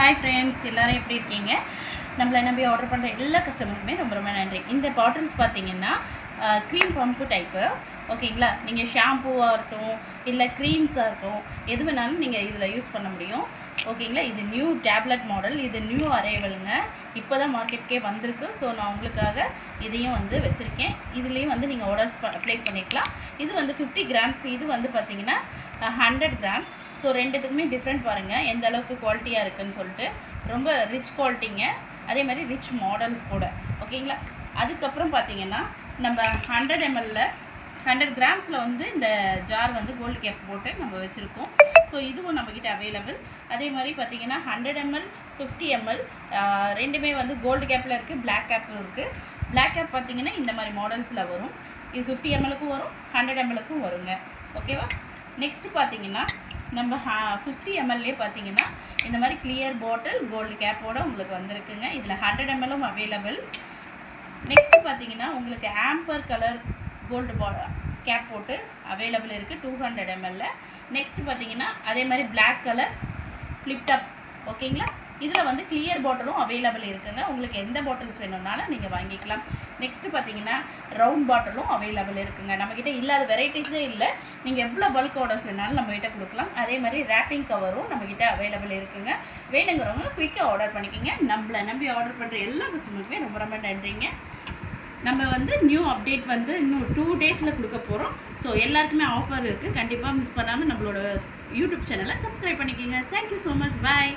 Hi friends, எல்லோரும் எப்படி இருக்கீங்க? நம்மளை நம்பி ஆர்டர் பண்ணுற எல்லா கஸ்டமருக்குமே ரொம்ப ரொம்ப நன்றி. இந்த பாட்டில்ஸ் பார்த்தீங்கன்னா க்ரீம் பம்பு டைப்பு, ஓகேங்களா? நீங்கள் ஷாம்பூவாக இருக்கட்டும், இல்லை க்ரீம்ஸாக இருக்கட்டும், எது வேணாலும் நீங்கள் இதில் யூஸ் பண்ண முடியும், ஓகேங்களா? இது நியூ டேப்லெட் மாடல், இது நியூ அரைவலுங்க, இப்போ தான் மார்க்கெட்டுக்கே வந்திருக்கு. ஸோ நான் உங்களுக்காக இதையும் வந்து வச்சுருக்கேன். இதுலேயும் வந்து நீங்கள் ஆர்டர்ஸ் ப்ளேஸ் பண்ணிக்கலாம். இது வந்து 50 கிராம்ஸ், இது வந்து பார்த்தீங்கன்னா 100 கிராம்ஸ். ஸோ ரெண்டுத்துக்குமே டிஃப்ரெண்ட் பாருங்கள், எந்த அளவுக்கு குவாலிட்டியாக இருக்குதுன்னு சொல்லிட்டு. ரொம்ப ரிச் குவாலிட்டிங்க, அதே மாதிரி ரிச் மாடல்ஸ் கூட, ஓகேங்களா? அதுக்கப்புறம் பார்த்தீங்கன்னா நம்ம 100 ml 100 கிராம்ஸில் வந்து இந்த ஜார் வந்து கோல்டு கேப் போட்டு நம்ம வச்சுருக்கோம். ஸோ இதுவும் நம்மக்கிட்ட அவைலபிள். அதே மாதிரி பார்த்தீங்கன்னா 100 ml 50 ml ரெண்டுமே வந்து கோல்டு கேப்பில் இருக்குது, பிளாக் கேப்பில் இருக்குது. பிளாக் கேப் பார்த்தீங்கன்னா இந்த மாதிரி மாடல்ஸில் வரும். இது 50 mlக்கும் வரும், 100 mlக்கும் வருங்க, ஓகேவா? நெக்ஸ்ட்டு பார்த்தீங்கன்னா நம்ம 50 mlலே பார்த்தீங்கன்னா இந்த மாதிரி கிளியர் பாட்டில் கோல்டு கேப்போடு உங்களுக்கு வந்திருக்குங்க. இதில் 100 mlலும் அவைலபிள். நெக்ஸ்ட்டு பார்த்தீங்கன்னா உங்களுக்கு ஆம்பர் கலர் கோல்டு கேப் போட்டு அவைலபிள் இருக்குது 200 ml. நெக்ஸ்ட்டு பார்த்தீங்கன்னா அதே மாதிரி பிளாக் கலர் ஃப்ளிப்டாப், ஓகேங்களா? இதில் வந்து கிளியர் பாட்டிலும் அவைலபிள் இருக்குங்க. உங்களுக்கு எந்த பாட்டில்ஸ் வேணும்னாலும் நீங்கள் வாங்கிக்கலாம். நெக்ஸ்ட்டு பார்த்தீங்கன்னா ரவுண்ட் பாட்டிலும் அவைலபிள் இருக்குங்க. நம்மக்கிட்ட இல்லாத வெரைட்டிஸே இல்லை. நீங்கள் எவ்வளோ பல்க் ஆர்டர்ஸ் வேணாலும் நம்மக்கிட்ட கொடுக்கலாம். அதே மாதிரி ரேப்பிங் கவரும் நம்மக்கிட்ட அவைலபிள் இருக்குங்க. வேணுங்கிறவங்க குயிக்காக ஆர்டர் பண்ணிக்கிங்க. நம்மளை நம்பி ஆர்டர் பண்ணுற எல்லா கஸ்டமருக்குமே ரொம்ப ரொம்ப நன்றிங்க. நம்ம வந்து நியூ அப்டேட் வந்து இன்னும் 2 டேஸில் கொடுக்க போகிறோம். ஸோ எல்லாருக்குமே ஆஃபர் இருக்குது. கண்டிப்பாக மிஸ் பண்ணாமல் நம்மளோட யூடியூப் சேனலை சப்ஸ்கிரைப் பண்ணிக்கோங்க. Thank you so much. பாய்.